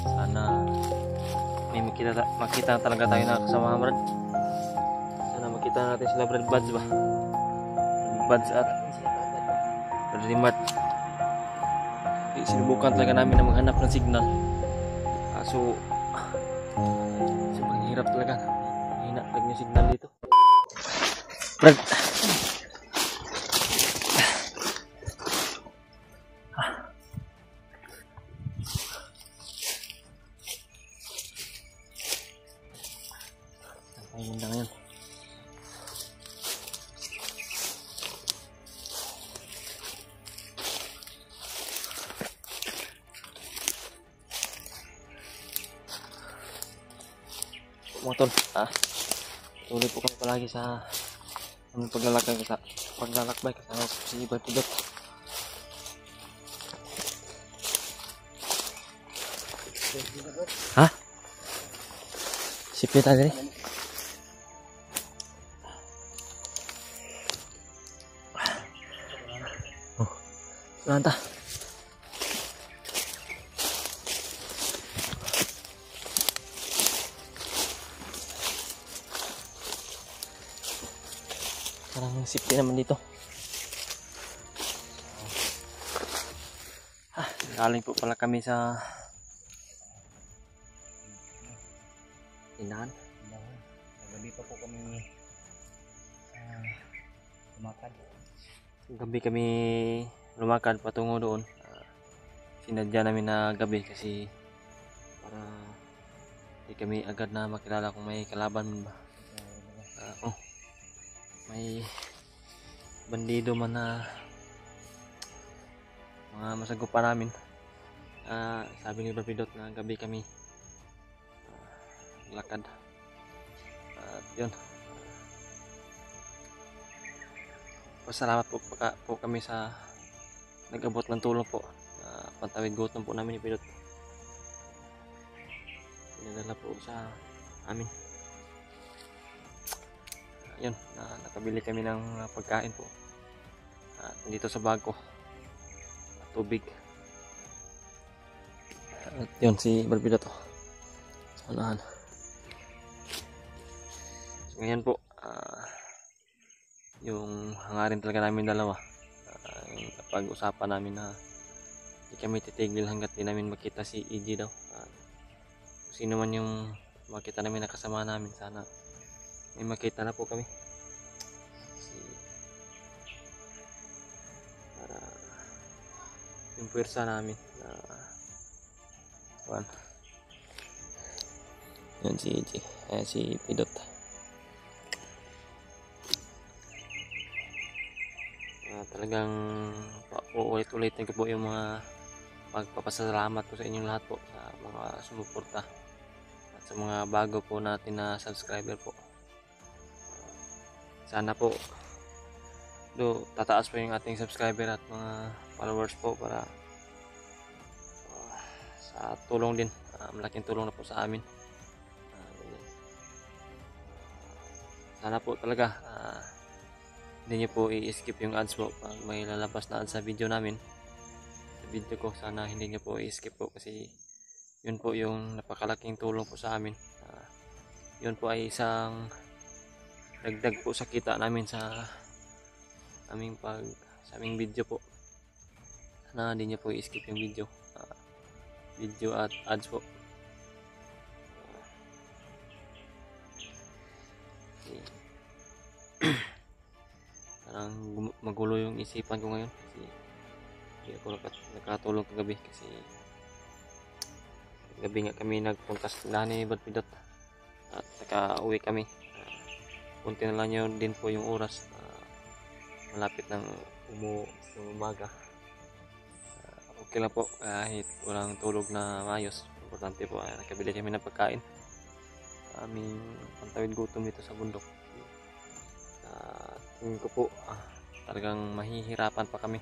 Sana may makita talaga tayo na kasama Brad. Sana makita natin sila Brad Buds ba? Buds at Brad Rimart. Sinubukan talaga namin na maghanap ng signal. Kaso sobrang hirap talaga. Mahina talaga yung signal dito. Brad. Ayun na ngayon. Mga tol, tuloy po kami palagi sa aming paglalakbay kasama si Bertudot. Ha? Sipit aja nih. Oh, mantap. Parang safety naman dito. Galing po pala kami sa Inahan. Gabi pa po kami lumakad. Gabi kami lumakad patungo doon. Sinadya namin na gabi kasi para hindi kami agad na makilala kung may kalaban ba. May bandido man na mga masagupa namin. Sabi ni Barbidot na gabi kami lakad. At yun, pasalamat po kami sa nag-abot ng tulong po. Pantawid gutom po namin ni Bidot. Pinadala po sa amin. Yun, nakabili kami ng pagkain po. At dito sa bag ko, tubig. At yun, si Barbidot to. Sanahan. So ngayon po, yung hangarin talaga namin dalawa. Yung pag-usapan namin na hindi kami titigil hanggat di namin makita si EG daw. Kung sino man yung makita namin na kasama namin, sana may makita na po kami. Para yung puwersa namin na yan si EG, si Pidot. Talagang uulit-ulitin ko po yung mga pagpapasalamat ko sa inyong lahat po, sa mga sumuporta at sa mga bago po natin na subscriber po. Sana po tataas po yung ating subscriber at mga followers po para sa tulong din, malaking tulong na po sa amin. Sana po talaga hindi nyo po i-skip yung ads po pag may lalabas na ads sa video namin, sa video ko. Sana hindi nyo po i-skip po kasi yun po yung napakalaking tulong po sa amin. Yun po ay isang dagdag po sa kita namin sa aming video po. Sana hindi nyo po i-skip yung video at ads po. Parang magulo yung isipan ko ngayon kasi hindi ako nakatulog kagabi kasi gabi nga kami nagpunta sa tindahan ni Barbidot at naka-uwi kami. Kunti na lang yun din po yung oras, malapit ng umaga. Okay lang po kahit walang tulog na maayos. Importante po nakabili kami ng pagkain. Aming pantawid gutom dito sa bundok. Tingin ko po talagang mahihirapan pa kami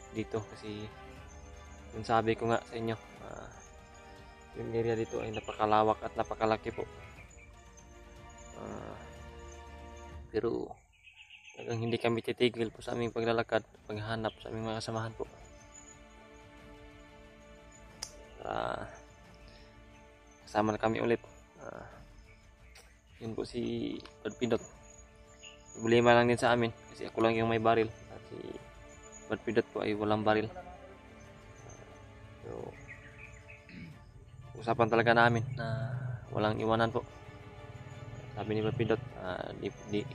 dito kasi yung sabi ko nga sa inyo, yung area dito ay napakalawak at napakalaki po. Pero talagang hindi kami titigil po sa aming paglalakad, paghahanap sa aming mga kasamahan po. kasama na kami ulit. Yun po si Brad Pindot. Problema lang din sa amin kasi ako lang yung may baril at si Brad Pindot po ay walang baril. So, usapan talaga namin na walang iwanan po. Sabi ni Brad Pindot,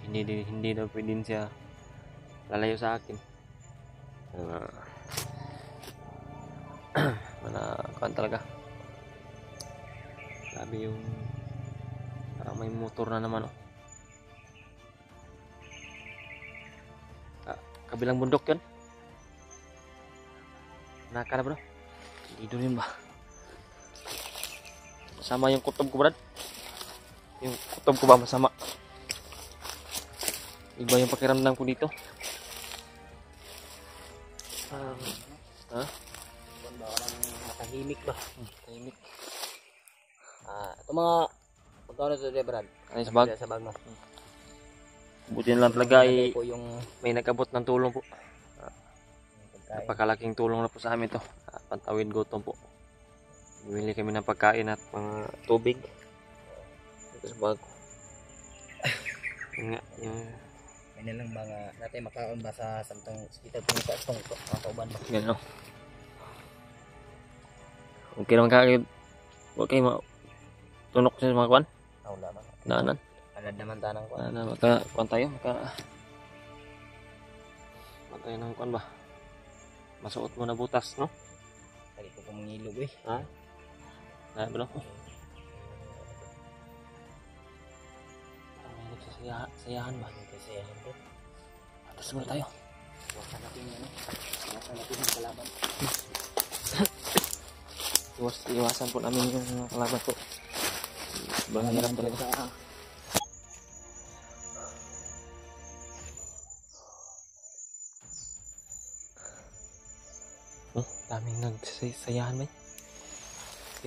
hindi daw pwede siya lalayo sa akin. Kan talaga. Sabi yung parang may motor na naman, oh. Kabilang bundok yun. Naka na bro. Dito rin ba? Masama yung kutob ko, Brad. Yung kutob ko ba masama? Iba yung pakiramdam ko dito. Ha? Matahimik ba? Tahimik. Ito mga magkano ito dyan, Brad? Ay, sa bag. Sa bag mo. Buti lang talaga ay po yung may nagabot ng tulong po. pagkain. Napakalaking tulong na po sa amin to. Pantawid gutom po. Bumili kami ng pagkain at mga tubig. Ito sa bag. Yun nga, yung May lang ba nga natin makaon ba sa samtang kita po sa itong kauban ba? yan, no. Okay naman kayo. Huwag kayo tunok sa mga kwan. Wala ba? Daanan. Alad naman tanang ko. Kwan tayo. Tayo ng kwan ba? Masuot mo na butas, no? Kali ko kung mangilog eh. Ha? Dahil ba, no? May nagsasayahan ba? Kasi yan po. Atas muna tayo. Iwasan natin yan. Iwasan natin yung kalaban. Iwasan po namin yung kalaban po. Sobrang hirap talaga. Daming nagsasayahan ba?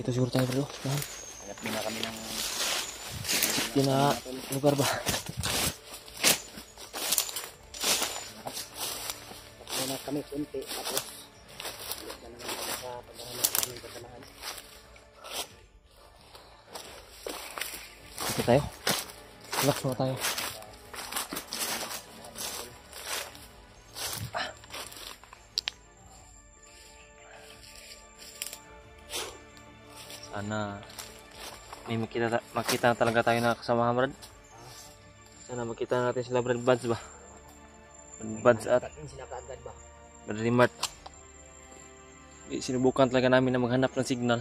Ito siguro tayo bro. Hanap din na kami ng lugar ba? Tapos na kami kunti. Tapos ulit na naman kami sa paghahanap kami kasamahan. Ito tayo. Relax mo tayo. Sana may makita talaga tayo na kasama, Brad. Sana makita natin sila, Brad Buds ba? Brad Buds at Sila kaagad ba? Brad Rimart. Sinubukan talaga namin na maghanap ng signal.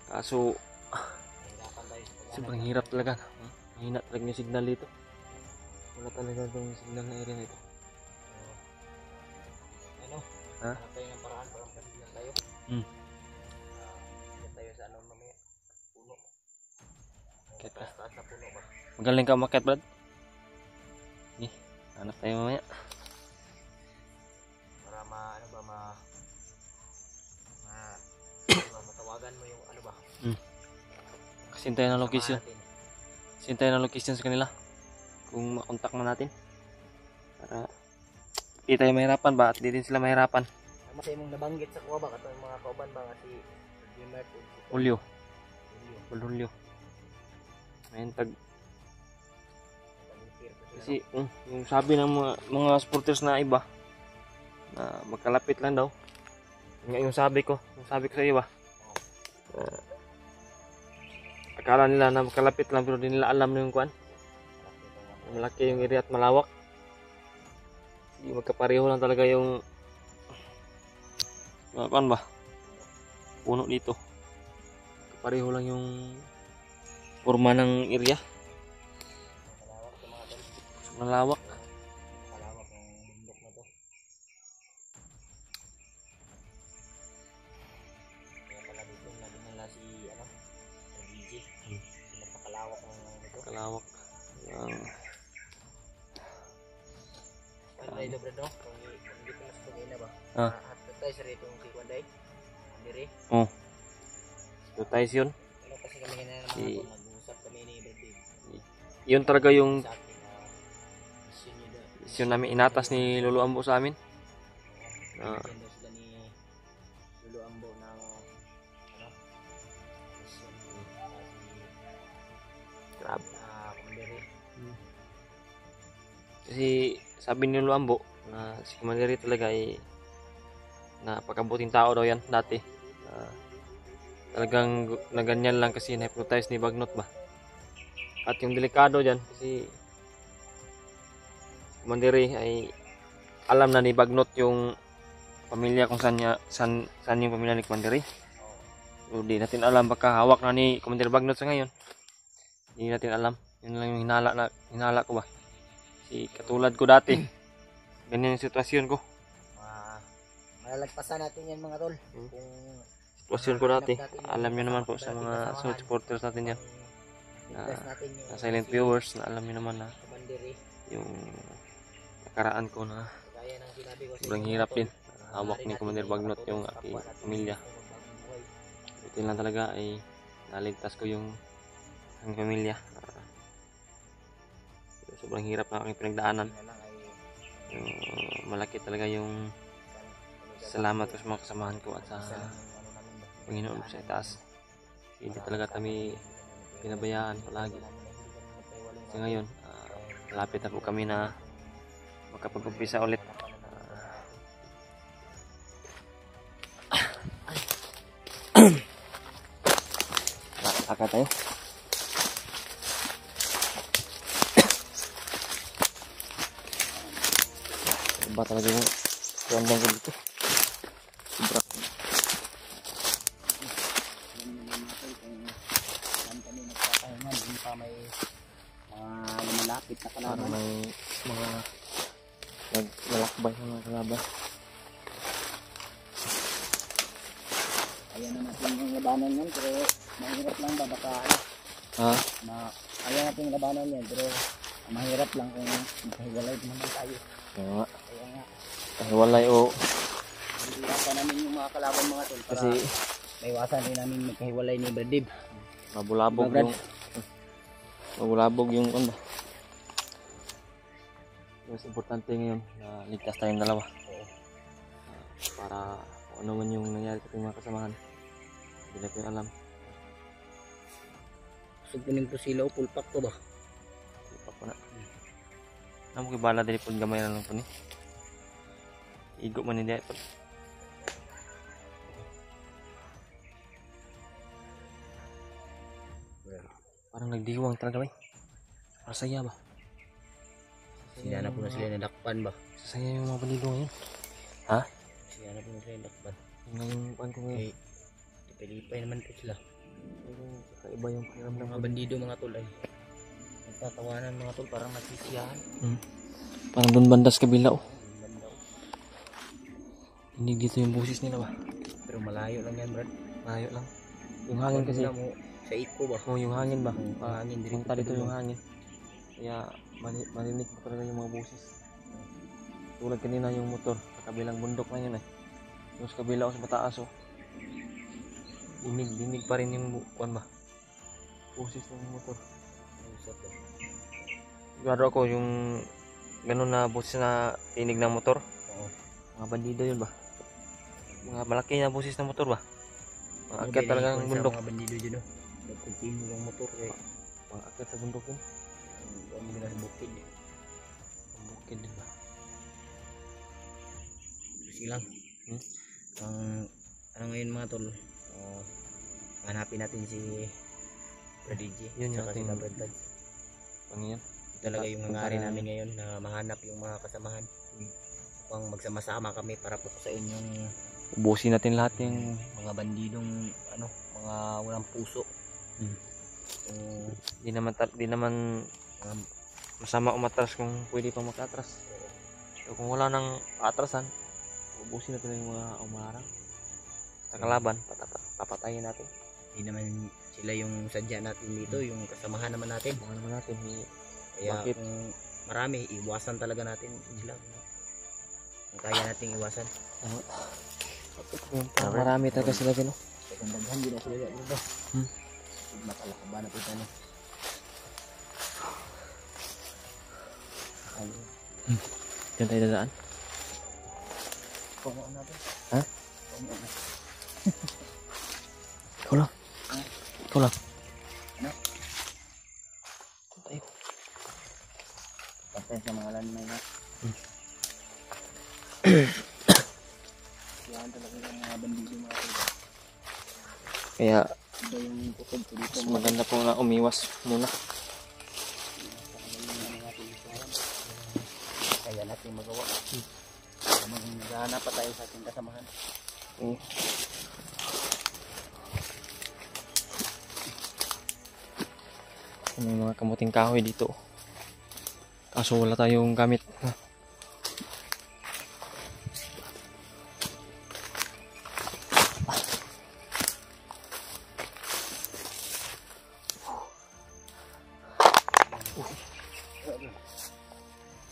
Kaso Hirapan tayo sa sobrang hirap talaga. Mahina talaga yung signal dito. Wala talaga yung signal na area nito. ano? Ha? Hanap tayo ng paraan para makasignal tayo. Tayo sa ano mamaya? Puno. Kita. Taas na puno ba? Magaling ka umakyat, Brad. Hanap tayo mamaya. Para matawagan mo yung ano ba? Sintayin ang location. Samahan natin. Sintayin ang location sa kanila. Kung makontak na natin. Para di tayo mahirapan ba at di din sila mahirapan. Tama sa imong nabanggit sa kuha ba? Kato yung mga kauban ba nga si Jimert o si Julio. Julio. Julio. Ayun, Volunteer po sila, kasi yung sabi ng mga supporters na iba na magkalapit lang daw. Yung sabi ko sa iba. Akala nila na magkalapit lang pero di nila alam na yung kwan. Malaki yung area at malawak. Hindi magkapareho lang talaga yung kwan ba? Puno dito. Pareho lang yung forma ng area. Malawak sa mga tol. Malawak. Malawak yung bundok na to. Kaya pala dito nila si ano, si DJ. Napakalawak ng ito. Kalawak. Kanday do bredo, kung hindi ko nas pagina ba. Ah. At tayo sa rito yung si Kanday. Andire. Oh. So tayo yun. Ano kasi kami na Si- nag-usap kami ni Brady. Yun talaga yung Sa akin mission niya daw. mission namin inatas ni Lolo Ambo sa amin. Bigyan daw sila ni Lolo Ambo ng ano, mission. Kasi sabi ni Luambo na si Commander Ray talaga ay napakabuting tao daw yan dati. Talagang na ganyan lang kasi na-hypnotize ni Bagnot ba. At yung delikado dyan kasi Commander Ray ay alam na ni Bagnot yung pamilya kung saan yung pamilya ni Commander Ray. So, di natin alam baka hawak na ni Commander Bagnot sa ngayon. Hindi natin alam. Yun lang yung hinala ko ba. Si katulad ko dati. Ganyan yung sitwasyon ko. Malalagpasan natin yan mga tol. Kung Sitwasyon ko dati. Alam nyo naman po sa mga solid supporters natin yan. Na silent viewers na alam nyo naman na yung nakaraan ko na sobrang hirap din. Hawak ni Commander Bagnot yung aking pamilya. Ito lang talaga ay naligtas ko yung aking pamilya. Sobrang hirap na aking pinagdaanan. Malaki talaga yung salamat ko sa mga kasamahan ko at sa Panginoon sa itaas. Hindi talaga kami pinabayaan palagi. Kasi ngayon, malapit na po kami na makapag-umpisa ulit. Lakad tayo. Iba talaga yung gandang ko dito. Sobra. Malapit na kalaban. Parang may mga naglalakbay ng mga kalaban. Ayan na natin yung labanan yan, pero mahirap lang ba baka ayan natin yung labanan yan, pero mahirap lang kung makahiwalay naman tayo. Kaya nga kahiwalay o iwasan namin yung mga kalaban mga tol para kasi maiwasan din namin magkahiwalay ni Brad Dib. Mabulabog yung ano. Mas importante ngayon na ligtas tayong dalawa. Para kung ano man yung nangyari sa ating mga kasamahan, hindi natin alam. Supunin po sila o pulpak ko ba? Pulpak ko na. Namu kibala dali po gamay na lang po ni. Igo man hindi po. Parang nagdiwang talaga ba? Masaya ba? Sila na po na sila nadakpan ba? Sasaya yung mga bandido ngayon. Ha? Sila na po na sila nadakpan. Ngayon pan ko ngayon. Tipilipay naman po sila. Kakaiba yung pakiramdam mga bandido mga tol ay nagtatawanan mga tol, parang nagsisiyahan. Parang doon bandas kabila oh. Hindi dito yung busis nila ba? Pero malayo lang yan Brad. Malayo lang. Yung hangin kasi mo sa iko ba? Oh, yung hangin ba? Hangin Punta dito yung hangin. Kaya marinig ko talaga yung mga busis. Tulad kanina yung motor sa kabilang bundok na yun eh. Yung sa kabila o sa mataas oh. Dinig pa rin yung kuwan ba? Busis ng motor. Sigurado ako yung ganun na busis na tinig ng motor. Oo. Mga bandido yun ba? Mga malaki na busis ng motor ba? Mga akyat talaga ng bundok. Mga bandido dyan oh. Nagkuntinyo yung motor kaya Mga akyat sa bundok yun. Ang nila sa bukid. Ang bukid din ba? Silang. Ang ano ngayon mga tol, hanapin natin si Prodigy. Yun yung ating ating Panginoon. talaga yung nangyari namin ngayon na mahanap yung mga kasamahan. Upang magsama-sama kami para putusain yung Ubusin natin lahat yung mga bandidong mga walang puso. di naman masama umatras kung pwede pang makatras. So, kung wala nang paatrasan, ubusin natin yung mga umarang sa kalaban, papatayin natin. Hindi naman sila yung sadya natin dito, yung kasamahan naman natin. Mga naman natin. Kaya Bakit? kung marami, iwasan talaga natin sila. Kung kaya nating iwasan. Marami talaga sila gano. Pagandaghan din na sila dito. Matalakaba na po ito. Diyan tayo dadaan. Kung ano natin. Ha? Ikaw lang. Ikaw lang. Ano? Tayo. tayo sa mga landmine ha. Yan talaga yung mga bandido mga kaibigan. Kaya Iba yung tukod ko dito. mas maganda po na umiwas muna. Kaya natin magawa. Habang naghahanap pa tayo sa ating kasamahan. Okay. May mga kamuting kahoy dito. Kaso wala tayong gamit.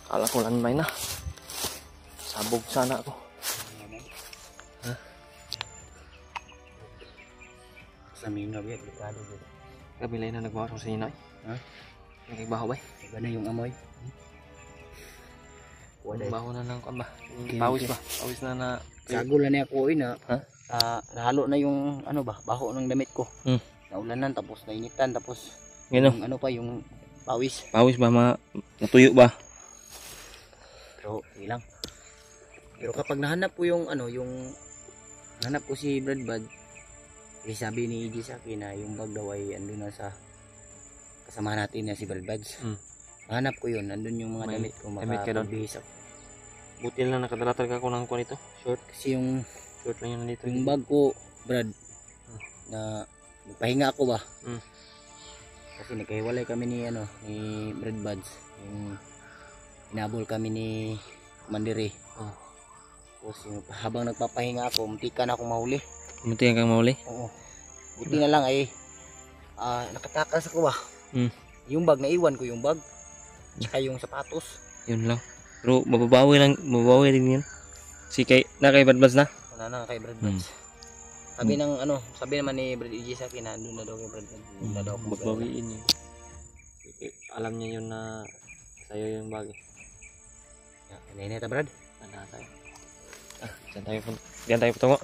Kala ko landmine na. Sabog sana ako. Ha? Sa mga biyat, delikado dito. Kabilay na nagbawa sa sinay. Ha? Nagbaho ba? Iba na yung amoy. Wala. Baho na ng kamba. Okay, Pawis okay. ba? Pawis na na. Sagol na niya ko na. Ha? Nahalo na yung ano ba, baho ng damit ko. Naulanan tapos nainitan tapos Gano? yung ano pa yung pawis. Pawis ba? Natuyo ba? Pero ilang. Pero kapag nahanap ko yung ano, yung nahanap ko si Brad Bud, eh sabi ni EJ sa akin na yung bag daw ay andun na sa kasama natin na si Brad Bud. Nahanap ko yun, andun yung mga May damit ko, damit ka doon? makapag-bihis ako. Buti lang nakadala talaga ako ng kuwan ito. Short. Kasi yung Short lang yun nandito. bag ko, Brad, na nagpahinga ako ba? Kasi nagkahiwalay kami ni ano, ni Brad Buds. Yung inabol kami ni Mandiri. Tapos yung, habang nagpapahinga ako, muntikan ako mahuli. Muntikan kang mahuli? Oo. Buti na lang ay nakatakas ako ba? Yung bag, naiwan ko yung bag. Tsaka yung sapatos. Yun lang. Pero mababawi din yan. Si kay Badbads na? Wala na kay Brad Buds. Sabi ng ano, sabi naman ni Brad EJ sa akin na doon na daw kay Brad Buds. Doon na daw ako Magbawiin yun. Alam niya yun na sa'yo yung bagay. Kanina ta Brad. Diyan tayo patungo.